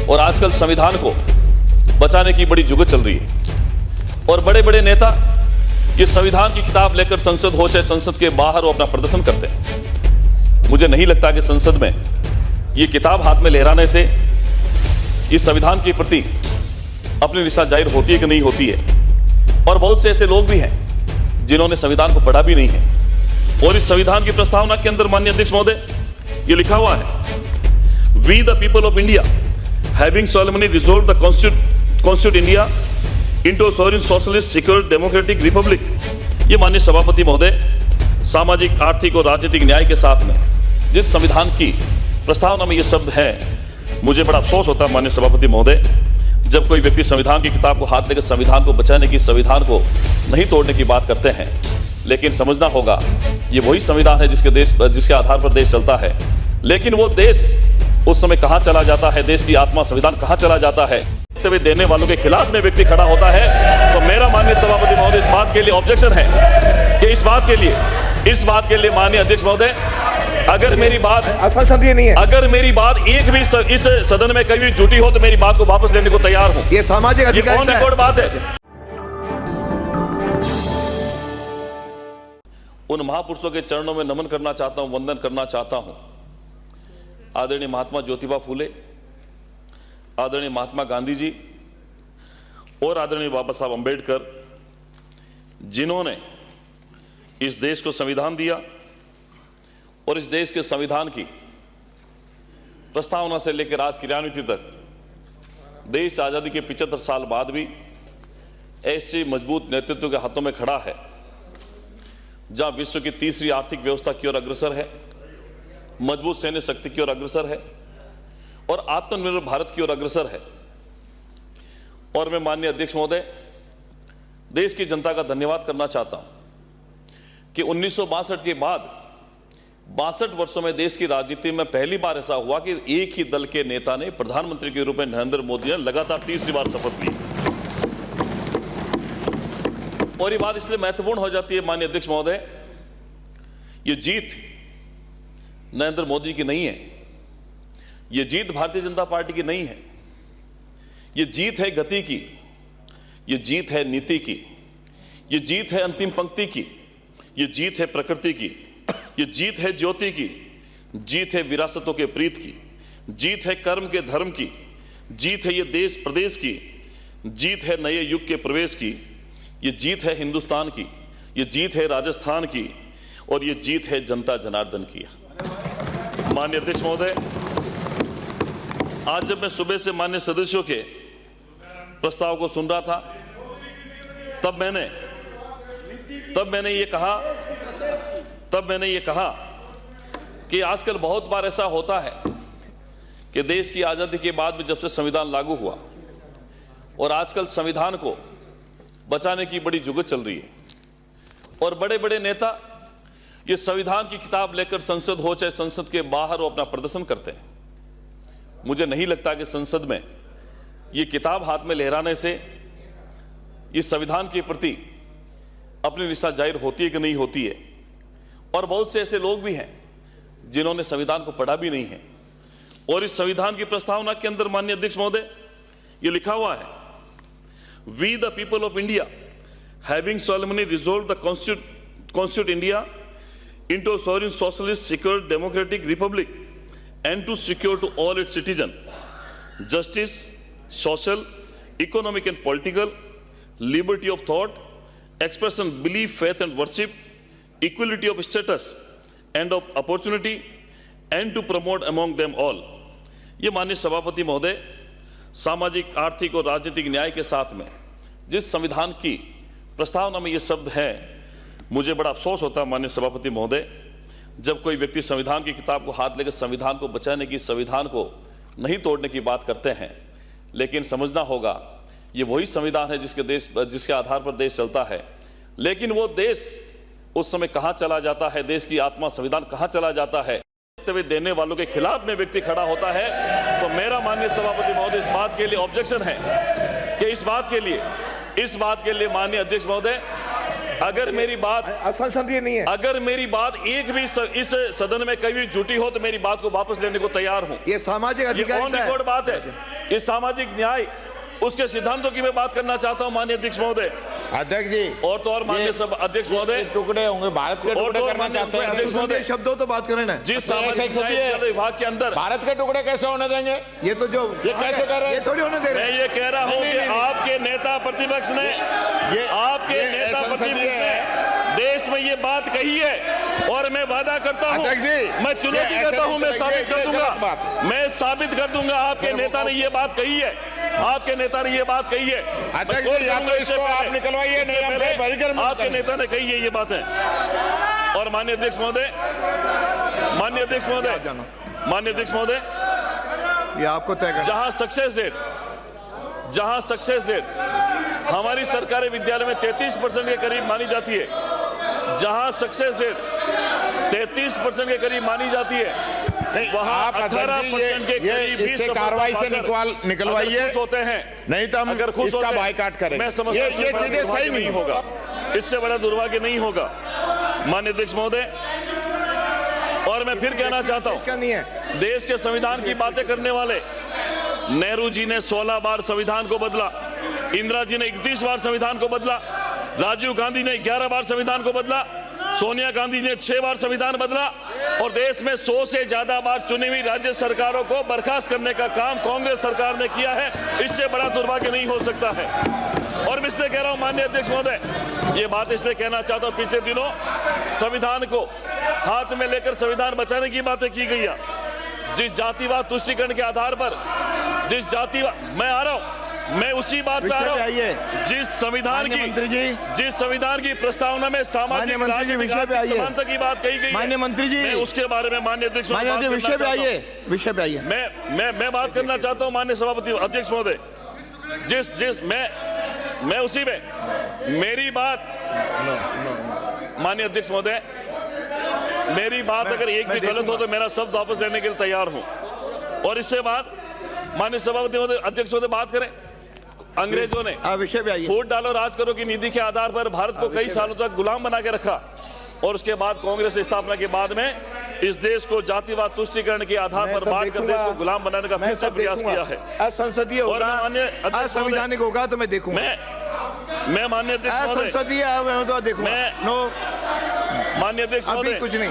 और आजकल संविधान को बचाने की बड़ी जुगत चल रही है और बड़े बड़े नेता ये संविधान की किताब लेकर संसद हो चाहे संसद के बाहर वो अपना प्रदर्शन करते हैं। मुझे नहीं लगता कि संसद में ये किताब हाथ में लहराने से इस संविधान के प्रति अपनी निष्ठा जाहिर होती है कि नहीं होती है। और बहुत से ऐसे लोग भी हैं जिन्होंने संविधान को पढ़ा भी नहीं है। और इस संविधान की प्रस्तावना के अंदर माननीय अध्यक्ष महोदय ये लिखा हुआ है, we the people of India having solemnly resolve the constitute India into sovereign socialist secure democratic republic. ये माननीय सभापति महोदय सामाजिक, आर्थिक और राजनीतिक न्याय के साथ में जिस संविधान की प्रस्तावना में ये शब्द है, मुझे बड़ा अफसोस होता है माननीय सभापति महोदय जब कोई व्यक्ति संविधान की किताब को हाथ लेकर संविधान को बचाने की, संविधान को नहीं तोड़ने की बात करते हैं। लेकिन समझना होगा ये वही संविधान है जिसके आधार पर देश चलता है। लेकिन वो देश उस समय कहां चला जाता है, देश की आत्मा संविधान कहां चला जाता है, देने वालों के खिलाफ में व्यक्ति खड़ा होता है। तो मेरा माननीय सभापति महोदय इस बात के लिए ऑब्जेक्शन है कि इस बात के लिए माननीय अध्यक्ष महोदय अगर मेरी बात असंसदीय नहीं है, अगर मेरी बात एक भी इस सदन में कभी झूठी हो तो मेरी बात को वापस लेने को तैयार हूं। ये सामाजिक अधिकार कौन रिकॉर्ड बात है? उन महापुरुषों के चरणों में नमन करना चाहता हूं, वंदन करना चाहता हूं। आदरणीय महात्मा ज्योतिबा फूले, आदरणीय महात्मा गांधी जी और आदरणीय बाबा साहब अंबेडकर, जिन्होंने इस देश को संविधान दिया और इस देश के संविधान की प्रस्तावना से लेकर आज क्रियान्वित तक देश आजादी के 75 साल बाद भी ऐसे मजबूत नेतृत्व के हाथों में खड़ा है जहां विश्व की तीसरी आर्थिक व्यवस्था की ओर अग्रसर है, मजबूत सैन्य शक्ति की ओर अग्रसर है और आत्मनिर्भर भारत की ओर अग्रसर है। और मैं माननीय अध्यक्ष महोदय देश की जनता का धन्यवाद करना चाहता हूं कि 1962 के बाद 62 वर्षों में देश की राजनीति में पहली बार ऐसा हुआ कि एक ही दल के नेता ने प्रधानमंत्री के रूप में नरेंद्र मोदी ने लगातार तीसरी बार शपथ ली। और ये बात इसलिए महत्वपूर्ण हो जाती है माननीय अध्यक्ष महोदय, ये जीत नरेंद्र मोदी की नहीं है, ये जीत भारतीय जनता पार्टी की नहीं है, ये जीत है गति की, ये जीत है नीति की, ये जीत है अंतिम पंक्ति की, ये जीत है प्रकृति की, ये जीत है ज्योति की, जीत है विरासतों के प्रीत की, जीत है कर्म के धर्म की, जीत है ये देश प्रदेश की, जीत है नए युग के प्रवेश की, ये जीत है हिंदुस्तान की, ये जीत है राजस्थान की और ये जीत है जनता जनार्दन की। माननीय अध्यक्ष महोदय, आज जब मैं सुबह से माननीय सदस्यों के प्रस्ताव को सुन रहा था तब मैंने ये कहा कि आजकल बहुत बार ऐसा होता है कि देश की आजादी के बाद में जब से संविधान लागू हुआ और आजकल संविधान को बचाने की बड़ी जुगत चल रही है और बड़े बड़े नेता ये संविधान की किताब लेकर संसद हो चाहे संसद के बाहर वो अपना प्रदर्शन करते हैं। मुझे नहीं लगता कि संसद में ये किताब हाथ में लहराने से इस संविधान के प्रति अपनी निष्ठा जाहिर होती है कि नहीं होती है। और बहुत से ऐसे लोग भी हैं जिन्होंने संविधान को पढ़ा भी नहीं है। और इस संविधान की प्रस्तावना के अंदर माननीय अध्यक्ष महोदय ये लिखा हुआ है, we the people of India having solemnly resolve the constitute India into a sovereign socialist secure democratic republic and to secure to all its citizens justice, social, economic and political, liberty of thought, expression, belief, faith and worship, equality of status and of opportunity and to promote among them all। ये माननीय सभापति महोदय सामाजिक, आर्थिक और राजनीतिक न्याय के साथ में जिस संविधान की प्रस्तावना में ये शब्द है, मुझे बड़ा अफसोस होता है माननीय सभापति महोदय जब कोई व्यक्ति संविधान की किताब को हाथ लेकर संविधान को बचाने की, संविधान को नहीं तोड़ने की बात करते हैं। लेकिन समझना होगा ये वही संविधान है जिसके आधार पर देश चलता है। लेकिन वो देश उस समय कहां चला जाता है, देश की आत्मा संविधान कहां चला जाता है, देने वालों के खिलाफ में व्यक्ति खड़ा होता है। तो मेरा माननीय सभापति महोदय इस बात के लिए ऑब्जेक्शन है कि इस बात के लिए माननीय अध्यक्ष महोदय अगर मेरी बात असंसदीय नहीं है, अगर मेरी बात एक भी इस सदन में कभी झूठी हो तो मेरी बात को वापस लेने को तैयार हूं। ये सामाजिक अधिकार ऑन रिकॉर्ड बात है। इस सामाजिक न्याय उसके सिद्धांतों की मैं बात करना चाहता हूं माननीय अध्यक्ष महोदय। अध्यक्ष जी और तो और माननीय सब अध्यक्ष महोदय टुकड़े होंगे, भारत के टुकड़े करना चाहते हैं अध्यक्ष महोदय। शब्दों तो बात करें ना, जिस सामाजिक न्याय विभाग के अंदर भारत के टुकड़े कैसे होने देंगे? ये तो जो ये कैसे कर रहे हैं? ये थोड़ी होने दे रहे हैं। मैं ये कह रहा हूं कि आपके नेता प्रतिपक्ष ने देश में ये बात कही है और मैं वादा करता हूं, मैं चुनौती करता हूं, मैं साबित कर दूंगा, मैं साबित कर दूंगा आपके नेता ने ये बात कही है, आपके नेता ने ये बात कही है। अध्यक्ष जी या तो इसको आप निकलवाइए, नहीं हम बहिर्गमन आपके नेता ने कही है ये बातें। और माननीय अध्यक्ष महोदय, माननीय अध्यक्ष महोदय, माननीय अध्यक्ष महोदय, ये आपको तय करना। जहां सक्सेस रेट हमारी सरकारी विद्यालय में 33% के करीब मानी जाती है, जहां सक्सेस रेट 33% के करीब मानी जाती है, वहां आप 18% के करीब इससे कार्रवाई से निकलवाइए, होते हैं, नहीं तो हम अगर खुश इसका बायकॉट करेंगे। मैं समझता हूं ये चीजें सही नहीं होगा, इससे बड़ा दुर्भाग्य नहीं होगा माननीय अध्यक्ष महोदय। और मैं फिर कहना चाहता हूं, देश के संविधान की बातें करने वाले नेहरू जी ने 16 बार संविधान को बदला, इंदिरा जी ने 31 बार संविधान को बदला, राजीव गांधी ने 11 बार संविधान को बदला, सोनिया गांधी ने 6 बार संविधान बदला और देश में 100 से ज्यादा बार चुनी हुई राज्य सरकारों को बर्खास्त करने का काम कांग्रेस सरकार ने किया है। इससे बड़ा दुर्भाग्य नहीं हो सकता है। और मैं इसलिए कह रहा हूं माननीय अध्यक्ष महोदय, ये बात इसलिए कहना चाहता हूं, पिछले दिनों संविधान को हाथ में लेकर संविधान बचाने की बातें की गई है। जिस जातिवाद तुष्टीकरण के आधार पर, जिस जातिवाद, मैं आ रहा हूं, मैं उसी बात पे आ रहा हूं, जिस संविधान की प्रस्तावना में सामाजिक समानता की बात कही गई, माननीय मंत्री जी, मैं उसके बारे में माननीय अध्यक्ष विषय पे आइए। मैं बात करना चाहता हूं माननीय सभापति अध्यक्ष महोदय, जिस मैं उसी में मेरी बात, माननीय अध्यक्ष महोदय, मेरी बात अगर एक भी गलत हो तो मेरा शब्द वापस लेने के लिए तैयार हूं। और इससे बाद माननीय सभापति महोदय, अध्यक्ष महोदय, बात करें, अंग्रेजों ने वोट डालो राज करो की नीति के आधार पर भारत को कई सालों तक गुलाम बना के रखा और उसके बाद कांग्रेस स्थापना के बाद में इस देश को जातिवाद तुष्टीकरण के आधार पर बांट कर देश को गुलाम बनाने का फिर से प्रयास किया है। असंसदीय होगा, असंवैधानिक होगा तो मैं देखूंगा। मैं माननीय अध्यक्ष महोदय, असंसदीय तो देखूंगा। माननीय अध्यक्ष महोदय, कुछ नहीं,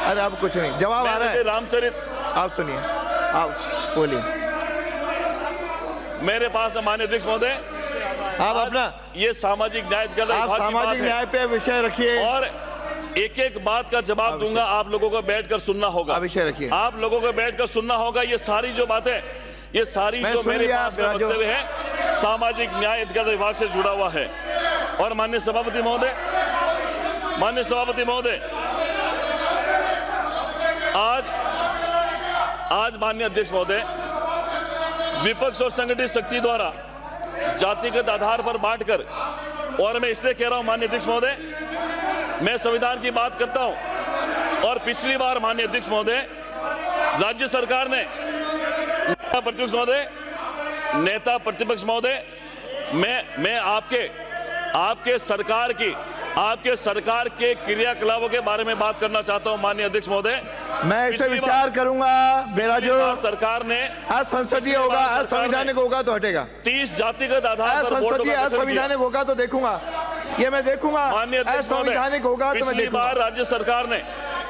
अरे अब कुछ नहीं, जवाब आ रहा है। रामचरित, आप सुनिए, आप बोलिए। मेरे पास माननीय अध्यक्ष महोदय, आप अपना ये सामाजिक न्याय पे विषय रखिए और एक एक बात का जवाब दूंगा। आप लोगों को बैठकर सुनना होगा, विषय रखिए, आप लोगों को बैठकर सुनना होगा। ये सारी जो बातें, ये सारी जो मेरे पास में वक्तव्य है सामाजिक न्याय अधिकार विभाग से जुड़ा हुआ है। और माननीय सभापति महोदय, माननीय सभापति महोदय, आज माननीय अध्यक्ष महोदय, विपक्ष और संगठित शक्ति द्वारा जातिगत आधार पर बांटकर, और मैं इसलिए कह रहा हूं माननीय अध्यक्ष महोदय, मैं संविधान की बात करता हूं और पिछली बार माननीय अध्यक्ष महोदय राज्य सरकार ने नेता प्रतिपक्ष महोदय, मैं आपके सरकार के क्रियाकलापों के बारे में बात करना चाहता हूं माननीय अध्यक्ष महोदय। मैं इस पे विचार करूंगा। मेरा जो सरकार ने असंसदीय होगा, असंवैधानिक होगा तो हटेगा। 30 जातिगत आधार पर असंवैधानिक होगा तो देखूंगा, ये मैं देखूंगा। माननीय अध्यक्ष महोदय, होगा तो मैं देखूंगा। राज्य सरकार ने,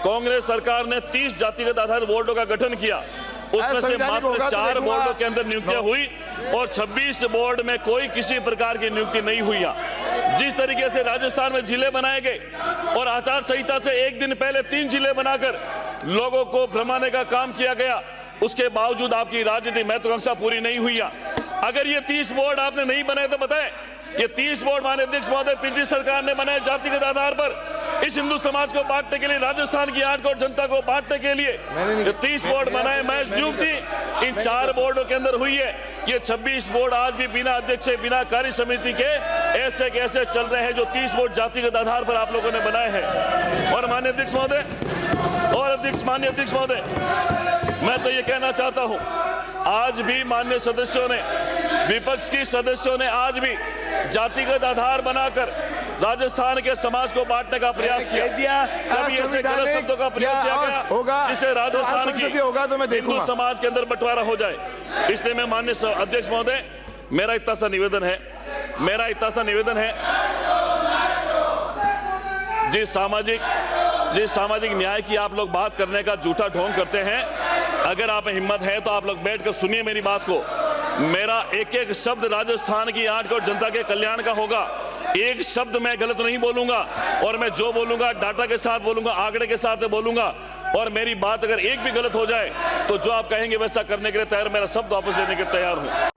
कांग्रेस सरकार ने 30 जातिगत आधार बोर्डों का गठन किया, उसमें से मात्र 4 बोर्डों के अंदर नियुक्तियां हुई और 26 बोर्ड में कोई किसी प्रकार की नियुक्ति नहीं हुई। जिस तरीके से राजस्थान में जिले बनाए गए और आचार संहिता से एक दिन पहले 3 जिले बनाकर लोगों को भ्रमाने का काम किया गया, उसके बावजूद आपकी राजनीतिक महत्वाकांक्षा पूरी नहीं हुई। अगर ये 30 बोर्ड आपने नहीं बनाए तो बताएं, ये 30 बोर्ड माननीय अध्यक्ष महोदय पिछली सरकार ने बनाए जातिगत आधार पर इस हिंदू समाज को बांटने के लिए, राजस्थान की 8 करोड़ जनता को बांटने के लिए ये 30 बोर्ड बनाए। मैं नियुक्ति इन 4 बोर्डों के अंदर हुई है। ये 26 बोर्ड आज भी बिना अध्यक्ष, बिना कार्य समिति के ऐसे कैसे चल रहे हैं, जो 30 बोर्ड जातिगत आधार पर आप लोगों ने बनाए हैं। और माननीय अध्यक्ष महोदय माननीय अध्यक्ष महोदय, मैं तो ये कहना चाहता हूं, आज भी माननीय सदस्यों ने, विपक्ष की सदस्यों ने आज भी जातिगत आधार बनाकर राजस्थान के समाज को बांटने का प्रयास किया, कभी ऐसे गलत शब्दों का प्रयोग किया गया जिससे राजस्थान की होगा तो मैं हिंदू देखूंगा। समाज के अंदर बंटवारा हो जाए। इसलिए मैं माननीय अध्यक्ष महोदय, मेरा इतना सा निवेदन है, जिस सामाजिक न्याय की आप लोग बात करने का झूठा ढोंग करते हैं, अगर आप में हिम्मत है तो आप लोग बैठकर सुनिए मेरी बात को। मेरा एक एक शब्द राजस्थान की 8 करोड़ जनता के कल्याण का होगा। एक शब्द मैं गलत नहीं बोलूंगा, और मैं जो बोलूंगा डाटा के साथ बोलूंगा, आंकड़े के साथ बोलूंगा। और मेरी बात अगर एक भी गलत हो जाए तो जो आप कहेंगे वैसा करने के लिए तैयार, मेरा शब्द वापस लेने के तैयार हूं।